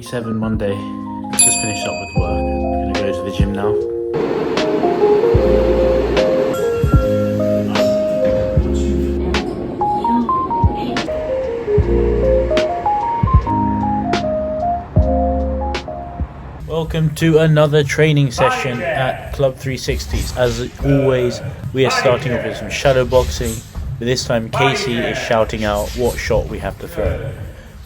XIII Monday. Let's just finish up with work. I'm gonna go to the gym now. Welcome to another training session at Club 360s. As always, we are starting off with some shadow boxing, but this time Casey is shouting out what shot we have to throw.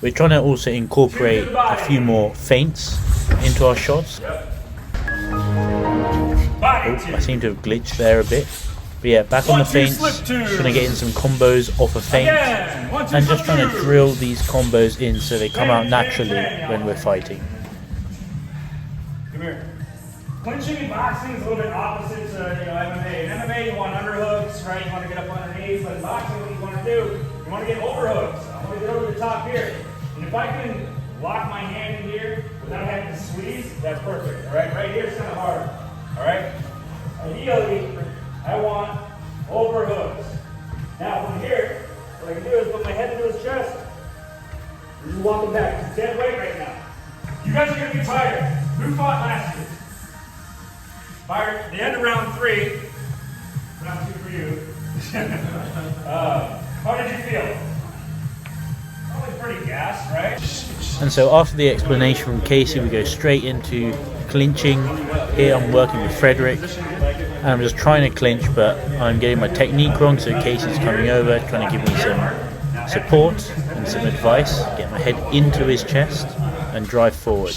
We're trying to also incorporate a few more feints into our shots. Oh, I seem to have glitched there a bit. But yeah, back on the feints, trying to get in some combos off a feint, and just trying to drill these combos in so they come out naturally when we're fighting. Clinching and boxing is a little bit opposite to MMA. In MMA, you want underhooks, right? You want to get up underneath. But in boxing, what you want to do, you want to get overhooks. I want to get over the top here. And if I can lock my hand in here without having to squeeze, that's perfect. All right, right here is kind of hard. All right. Ideally, I want overhooks. Now from here, what I can do is put my head into his chest. Just walk him back. He's dead weight right now. You guys are going to be tired. Who fought last year? Fire. The end of round 3. Round 2 for you. How did you feel? Probably pretty gassed, right? And so after the explanation from Casey, we go straight into clinching. Here I'm working with Frederick, and I'm just trying to clinch, but I'm getting my technique wrong, so Casey's coming over, trying to give me some support and some advice, get my head into his chest and drive forward.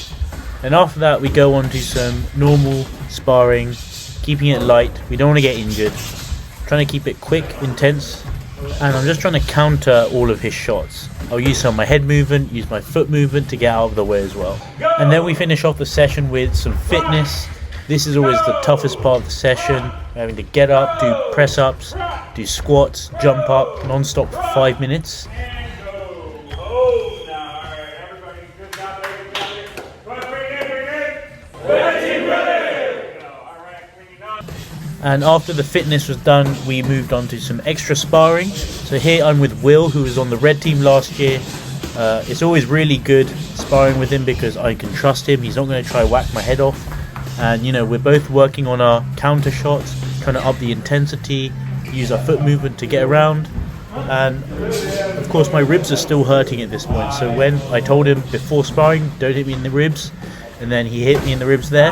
And after that we go on to some normal sparring, keeping it light. We don't want to get injured, trying to keep it quick, intense, and I'm just trying to counter all of his shots. I'll use some of my head movement, use my foot movement to get out of the way as well. And then we finish off the session with some fitness. This is always the toughest part of the session. We're having to get up, do press ups, do squats, jump up non-stop for 5 minutes. And after the fitness was done, we moved on to some extra sparring. So here I'm with Will, who was on the red team last year. It's always really good sparring with him because I can trust him. He's not going to try whack my head off. And you know, we're both working on our counter shots, trying to up the intensity, use our foot movement to get around. And of course my ribs are still hurting at this point. So when I told him before sparring, don't hit me in the ribs, and then he hit me in the ribs there,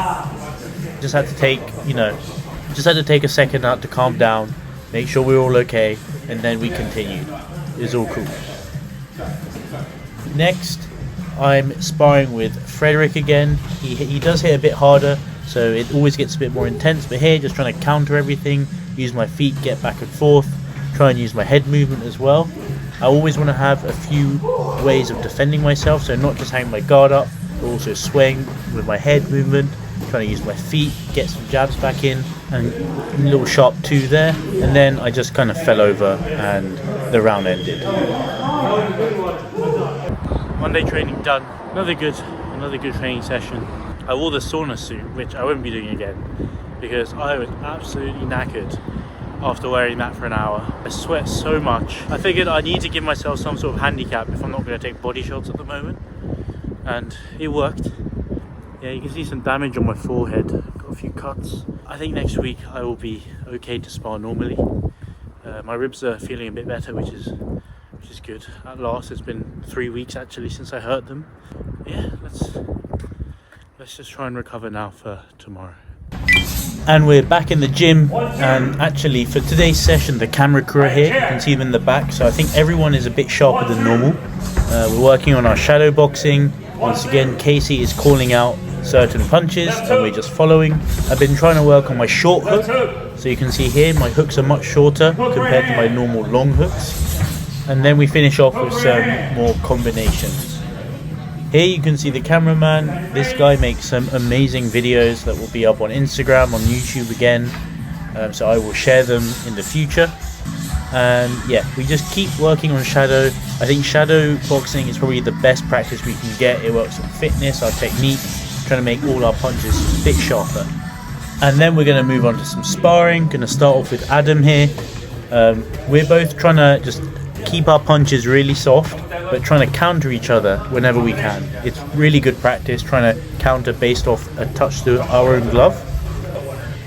just had to take, a second out to calm down, make sure we're all okay, and then we continued. It was all cool. Next, I'm sparring with Frederick again. He does hit a bit harder, so it always gets a bit more intense, but here, just trying to counter everything, use my feet, get back and forth, try and use my head movement as well. I always want to have a few ways of defending myself, so not just having my guard up, but also swaying with my head movement, trying to use my feet, get some jabs back in, and a little sharp 2 there, and then I just kind of fell over and the round ended. Monday training done. Another good training session. I wore the sauna suit, which I won't be doing again because I was absolutely knackered after wearing that for an hour. I sweat so much. I figured I need to give myself some sort of handicap if I'm not going to take body shots at the moment, and it worked. Yeah, you can see some damage on my forehead, got a few cuts. I think next week I will be okay to spar normally. My ribs are feeling a bit better, which is good. At last, it's been 3 weeks actually since I hurt them. Yeah, let's just try and recover now for tomorrow. And we're back in the gym, and actually for today's session the camera crew are here. You can see them in the back, so I think everyone is a bit sharper than normal. We're working on our shadow boxing. Once again, Casey is calling out certain punches and we're just following. I've been trying to work on my short hook, so you can see here my hooks are much shorter compared to my normal long hooks. And then we finish off with some more combinations. Here you can see the cameraman. This guy makes some amazing videos that will be up on Instagram, on YouTube again, so I will share them in the future. And yeah, we just keep working on shadow. I think shadow boxing is probably the best practice we can get. It works on fitness, our technique, trying to make all our punches a bit sharper. And then we're going to move on to some sparring. Going to start off with Adam here. We're both trying to just keep our punches really soft, but trying to counter each other whenever we can. It's really good practice trying to counter based off a touch to our own glove.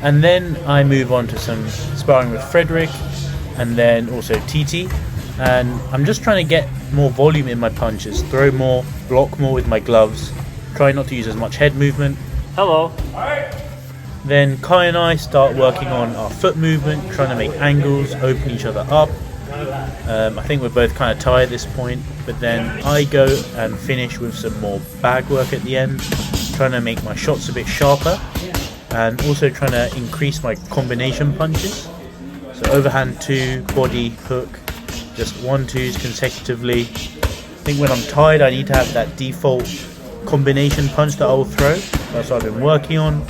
And then I move on to some sparring with Frederick and then also TT. And I'm just trying to get more volume in my punches, throw more, block more with my gloves, try not to use as much head movement. Hello. Then Kai and I start working on our foot movement, trying to make angles, open each other up. I think we're both kind of tired at this point, but then I go and finish with some more bag work at the end, trying to make my shots a bit sharper and also trying to increase my combination punches. So overhand 2, body, hook, just 1-2s consecutively. I think when I'm tired I need to have that default combination punch that I will throw. That's what I've been working on.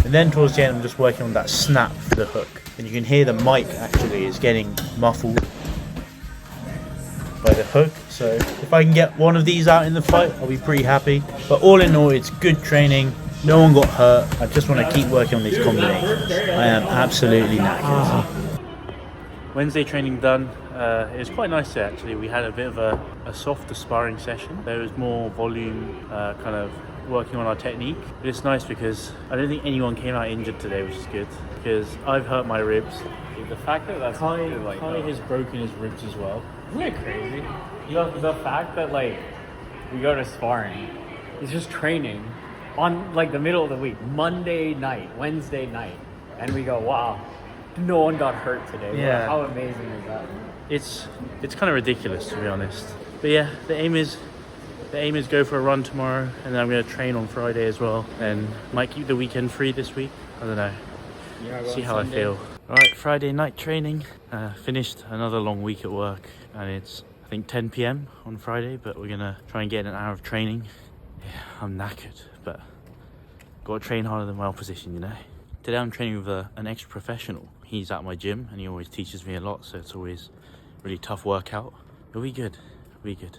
And then towards the end I'm just working on that snap for the hook. And you can hear the mic actually is getting muffled by the hook. So if I can get one of these out in the fight, I'll be pretty happy. But all in all, it's good training. No one got hurt. I just want to keep working on these combinations. I am absolutely knackered. Wednesday training done. It was quite nice today actually. We had a bit of a softer sparring session. There was more volume, kind of working on our technique. But it's nice because I don't think anyone came out injured today, which is good. Because I've hurt my ribs. The fact that Kai has broken his ribs as well. Isn't it crazy? The fact that like we go to sparring, it's just training on like the middle of the week, Monday night, Wednesday night, and we go, wow, no one got hurt today. Yeah. How amazing is that? It's kind of ridiculous to be honest. But yeah, the aim is go for a run tomorrow, and then I'm going to train on Friday as well, and might keep the weekend free this week. I don't know. See how Sunday. I feel. Alright, Friday night training. Finished another long week at work, and it's I think 10 p.m. on Friday, but we're gonna try and get an hour of training. Yeah, I'm knackered, but gotta train harder than my opposition, you know. Today I'm training with an ex-professional. He's at my gym and he always teaches me a lot, so it's always a really tough workout. It'll be good. It'll be good.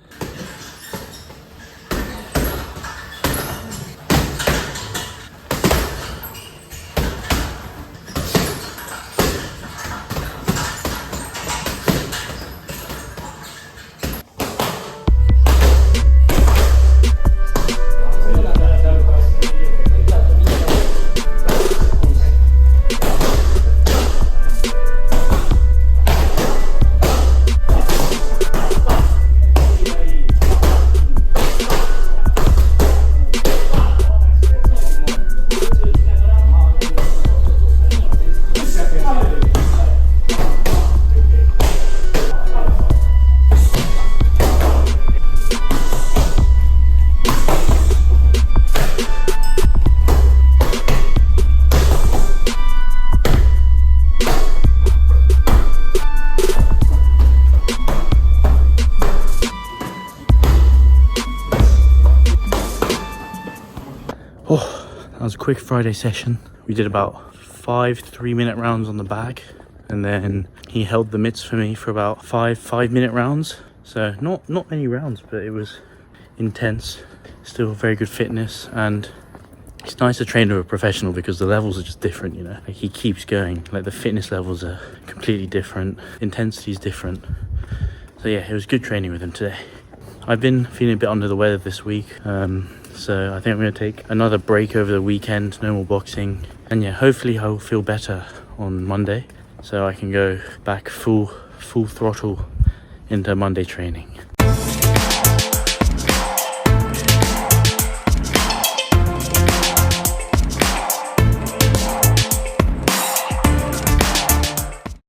That was a quick Friday session. We did about 5 3-minute rounds on the bag, and then he held the mitts for me for about 5 5-minute rounds. So not many rounds, but it was intense. Still very good fitness, and it's nice to train with a professional because the levels are just different, you know. Like, he keeps going. Like, the fitness levels are completely different, intensity is different. So yeah, it was good training with him today. I've been feeling a bit under the weather this week, so I think I'm going to take another break over the weekend, no more boxing. And yeah, hopefully I'll feel better on Monday, so I can go back full throttle into Monday training.